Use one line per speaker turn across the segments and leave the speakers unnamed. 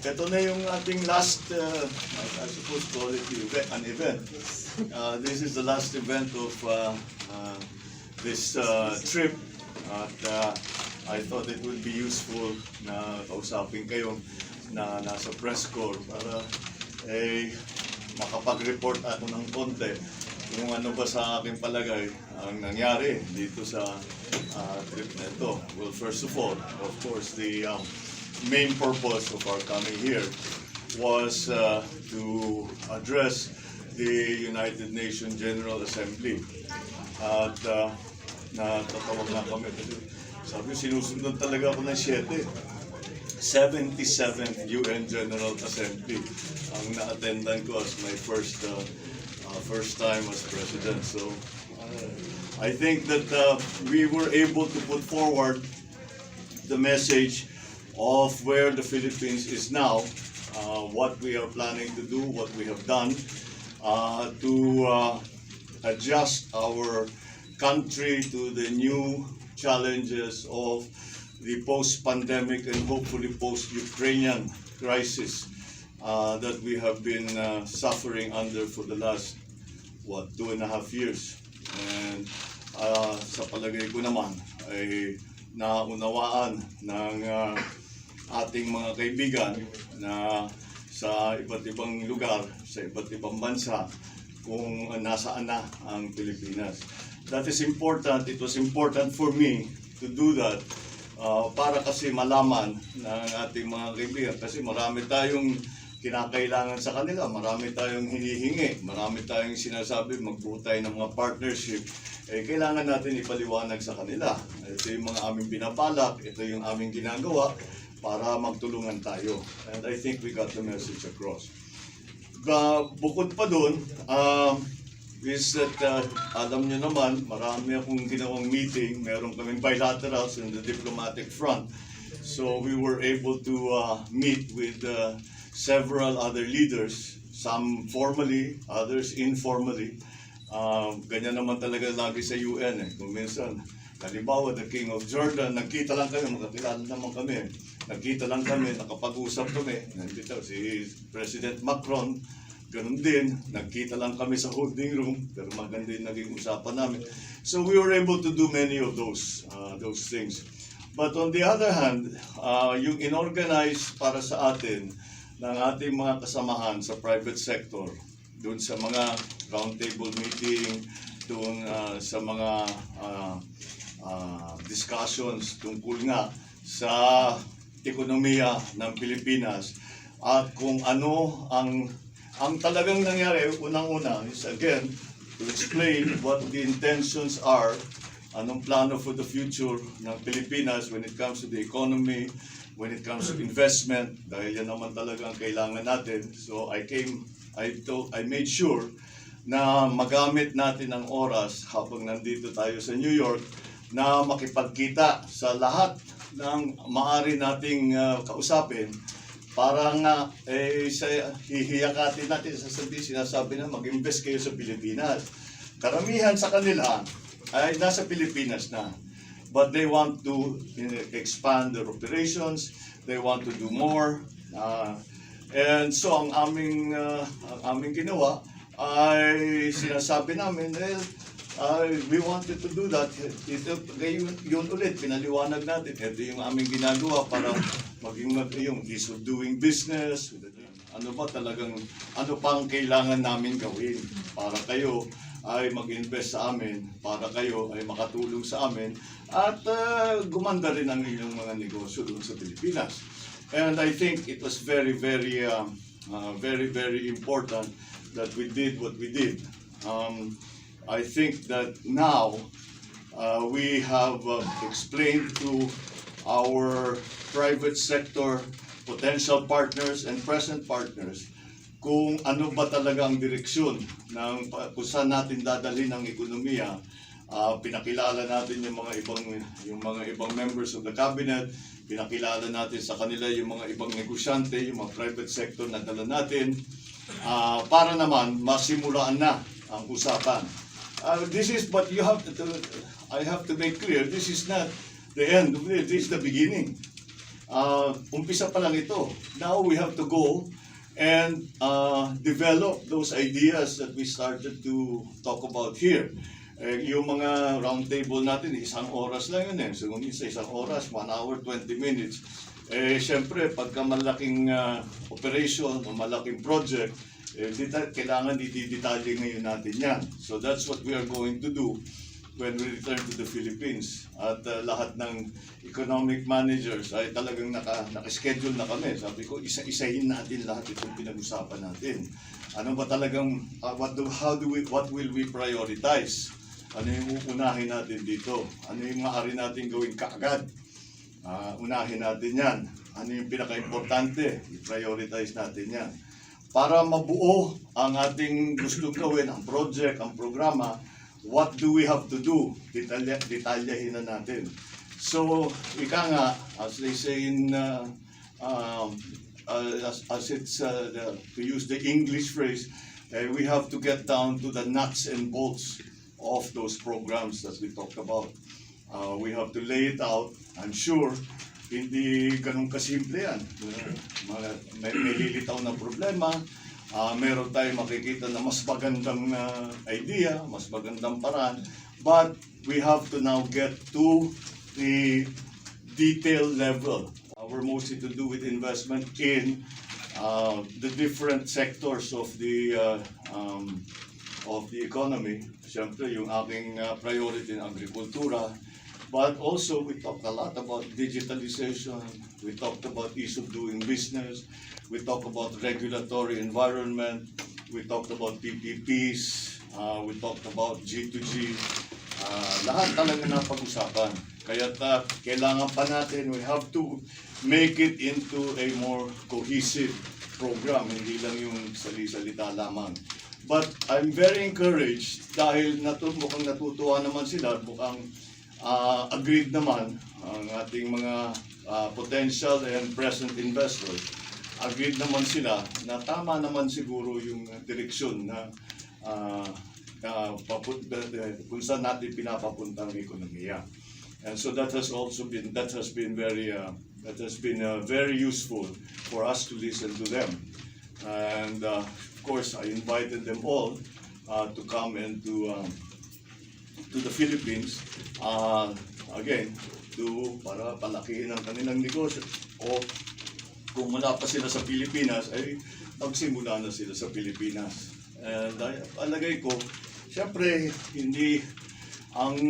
ito na yung ating last, I suppose call it an event. This is the last event of this trip. At I thought it would be useful na kausapin kayo na nasa press corps para makapag-report ako ng konti kung ano ba sa aking palagay ang nangyari dito sa trip na ito. Well, first of all, of course, the main purpose of our coming here was to address the United Nations General Assembly. At natatawag na kami. Sabi, sinusunod talaga ako ng 77th UN General Assembly ang na-attendan ko as my first time as president. So I think that we were able to put forward the message of where the Philippines is now, what we are planning to do, what we have done to adjust our country to the new challenges of the post-pandemic and hopefully post-Ukrainian crisis that we have been suffering under for the last, 2.5 years. And sa palagay ko naman ay naunawaan ng ating mga kaibigan na sa iba't ibang lugar, sa iba't ibang bansa, kung nasaan na ang Pilipinas. That is important. It was important for me to do that para kasi malaman ng ating mga kaibigan, kasi marami tayong kinakailangan sa kanila, marami tayong hinihingi, marami tayong sinasabi, magbuo tayo ng mga partnership, kailangan natin ipaliwanag sa kanila. Ito yung mga aming binabalak, ito yung aming ginagawa para magtulungan tayo. And I think we got the message across. Bukod pa dun, is that alam nyo naman, marami akong ginawang meeting, meron kaming bilaterals in the diplomatic front. So we were able to meet with several other leaders, some formally, others informally. Ganyan naman talaga lagi sa UN Kung minsan, halimbawa, the King of Jordan, nagkita lang kami, magkakilala naman kami. Nagkita lang kami, nakapag-usap kami. Nandito si President Macron, ganun din, nagkita lang kami sa holding room, pero maganda yung naging usapan namin. So we were able to do many of those things. But on the other hand, yung inorganize para sa atin ng ating mga kasamahan sa private sector, doon sa mga roundtable meeting, doon sa mga discussions tungkol nga sa ekonomiya ng Pilipinas at kung ano ang talagang nangyari, unang-una is again to explain what the intentions are, anong plano for the future ng Pilipinas when it comes to the economy, when it comes to investment, dahil yan naman talaga ang kailangan natin. So I made sure na magamit natin ang oras habang nandito tayo sa New York na makipagkita sa lahat ng maaari nating kausapin para nga hihiyakatin natin, sinasabi na mag-invest kayo sa Pilipinas. Karamihan sa kanila ay nasa Pilipinas na. But they want to expand their operations, they want to do more. And so ang aming ginawa ay sinasabi namin, we wanted to do that. Yun ulit, pinaliwanag natin. Ito yung aming ginagawa para maging yung ease of doing business. Ano ba talagang, ano pang kailangan namin gawin para kayo ay mag-invest sa amin, para kayo ay makatulong sa amin, at gumanda rin ang inyong mga negosyo doon sa Pilipinas. And I think it was very, very important that we did what we did. I think that now we have explained to our private sector potential partners and present partners kung ano ba talaga ang direksyon ng kung saan natin dadalhin ang ekonomiya. Pinakilala natin yung mga ibang members of the cabinet, pinakilala natin sa kanila yung mga ibang negosyante, yung mga private sector na dala natin, para naman masimulaan na ang usapan. This is what you have to I have to make clear, this is not the end of it, this is the beginning. umpisa pa lang ito. Now we have to go and develop those ideas that we started to talk about here. Yung mga round table natin, isang oras lang yun eh. So, kung isang oras, 1 hour, 20 minutes. Siyempre, pagka malaking operation o malaking project, kailangan i-detalye ngayon natin yan. So, that's what we are going to do when we return to the Philippines. At lahat ng economic managers ay talagang naka-schedule na kami. Sabi ko, isa-isahin natin lahat itong pinag-usapan natin. Ano ba talagang, what will we prioritize? Ano yung uunahin natin dito? Ano yung maaari natin gawin kaagad? Unahin natin yan. Ano yung pinaka-importante? I-prioritize natin yan. Para mabuo ang ating gustong gawin, ang project, ang programa, what do we have to do? Detalyahin na natin. So, ika nga, as they say in, as it's, to use the English phrase, we have to get down to the nuts and bolts of those programs that we talked about. We have to lay it out. I'm sure, hindi ganun kasimple yan. May lilitaw na problema. Meron tayong makikita na mas magandang idea, mas magandang paraan. But we have to now get to the detail level. We're mostly to do with investment in the different sectors of the economy. Siyempre, yung aking priority in agrikultura. But also, we talked a lot about digitalization. We talked about ease of doing business. We talked about regulatory environment. We talked about PPPs. We talked about G2G. Lahat talaga na pag-usapan. Kaya kailangan pa natin, we have to make it into a more cohesive program. Hindi lang yung sali-salita lamang. But I'm very encouraged dahil mukhang natutuwa naman sila, mukhang agreed naman ang ating mga potential and present investors. Agreed naman sila na tama naman siguro yung direksyon na kung saan natin pinapapunta ang ekonomiya. And so that has been very useful for us to listen to them. And of course, I invited them all to come and to the Philippines again para palakihin ang kanilang negosyo. O kung wala pa sila sa Pilipinas, ay magsimula na sila sa Pilipinas. And alagay ko, siyempre, hindi ang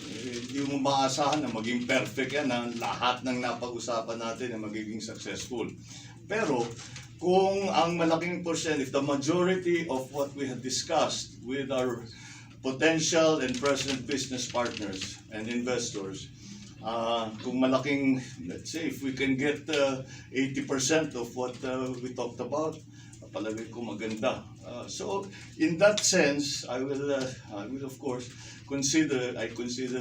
hindi mo maasahan na maging perfect yan, na lahat ng napag-usapan natin na magiging successful. Pero kung ang malaking percent, if the majority of what we have discussed with our potential and present business partners and investors, kung malaking, let's say, if we can get 80% of what we talked about, palagay ko maganda. So in that sense, I will of course consider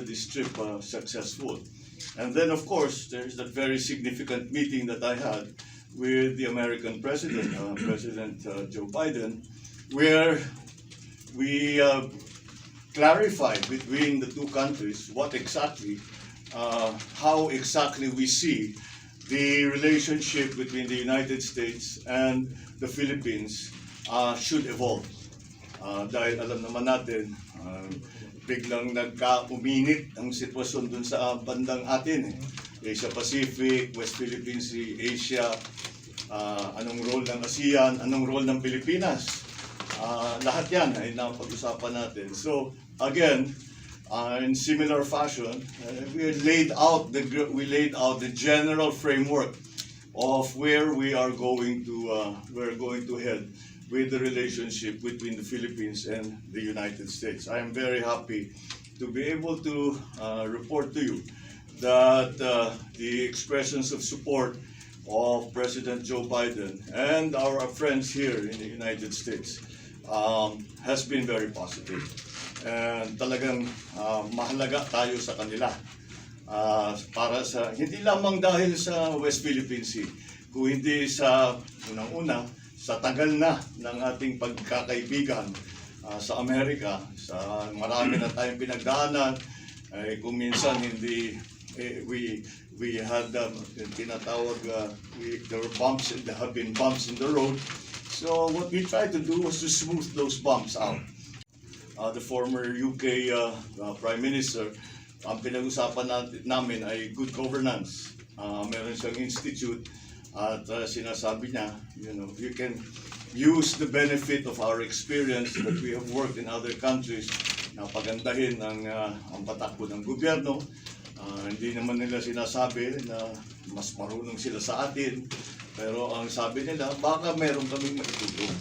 this trip successful. And then of course there's that very significant meeting that I had with the American President, President Joe Biden, where we clarified between the two countries how exactly we see the relationship between the United States and the Philippines should evolve. Dahil alam naman natin, biglang nagka-uminit ang sitwasyon dun sa bandang atin. Asia Pacific, West Philippine Sea, Asia, anong role ng ASEAN, anong role ng Pilipinas. Lahat yan ay napag-usapan natin. So again, in similar fashion, we laid out the general framework of where we are going to head with the relationship between the Philippines and the United States. I am very happy to be able to report to you that the expressions of support of President Joe Biden and our friends here in the United States has been very positive. And talagang mahalaga tayo sa kanila para sa hindi lamang dahil sa West Philippine Sea, kung hindi sa unang-una sa tagal na ng ating pagkakaibigan sa Amerika, sa marami na tayong pinagdaanan, kung minsan hindi we had tinatawag, there were bumps, there have been bumps in the road. So what we tried to do was to smooth those bumps out. The former UK Prime Minister, ang pinag-usapan namin ay good governance. Meron siyang institute at sinasabi niya, you can use the benefit of our experience that we have worked in other countries na pagandahin ang patakbo ng gobyerno. Hindi naman nila sinasabi na mas marunong sila sa atin, pero ang sabi nila, baka meron kaming maitutulong.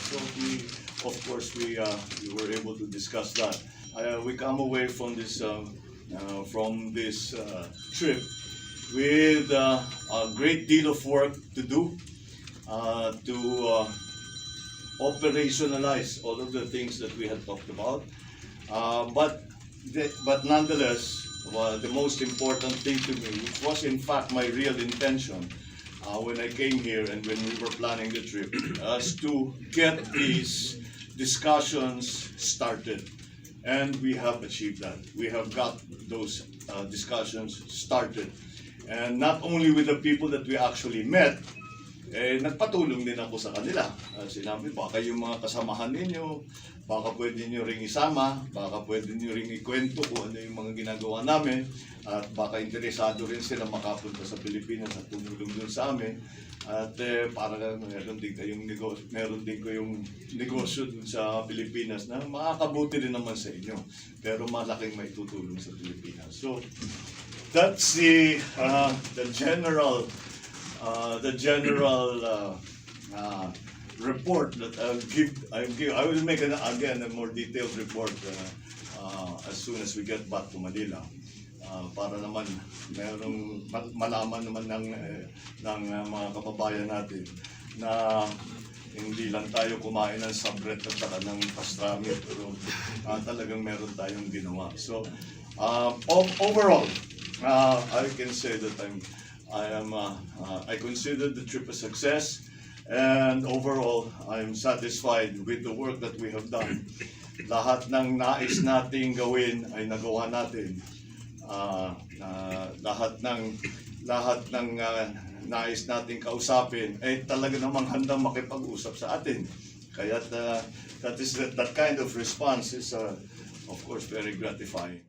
So of course, we were able to discuss that. We come away from this trip with a great deal of work to do to operationalize all of the things that we had talked about. But nonetheless, the most important thing to me, which was in fact my real intention when I came here and when we were planning the trip, was to get these discussions started. And we have achieved that. We have got those discussions started. And not only with the people that we actually met, nagpatulong din ako sa kanila. Sinabi, baka yung mga kasamahan ninyo, baka pwede nyo ring isama, baka pwede nyo ring ikwento kung ano yung mga ginagawa namin, at baka interesado rin sila makapunta sa Pilipinas at tumulong dun sa amin. At para meron din kayong negosyo dun sa Pilipinas na makakabuti din naman sa inyo, pero malaking maitutulong sa Pilipinas. So that's the general report that I will make again a more detailed report as soon as we get back to Manila, para naman malaman naman ng mga kababayan natin na hindi lang tayo kumain ng sabret at saka ng pastrami, pero talagang meron tayong ginawa. So overall, I can say that I consider the trip a success, and overall I am satisfied with the work that we have done. Lahat ng nais nating gawin ay nagawa natin. Lahat ng nais nating kausapin ay talaga namang handang makipag-usap sa atin. Kaya that kind of response is of course very gratifying.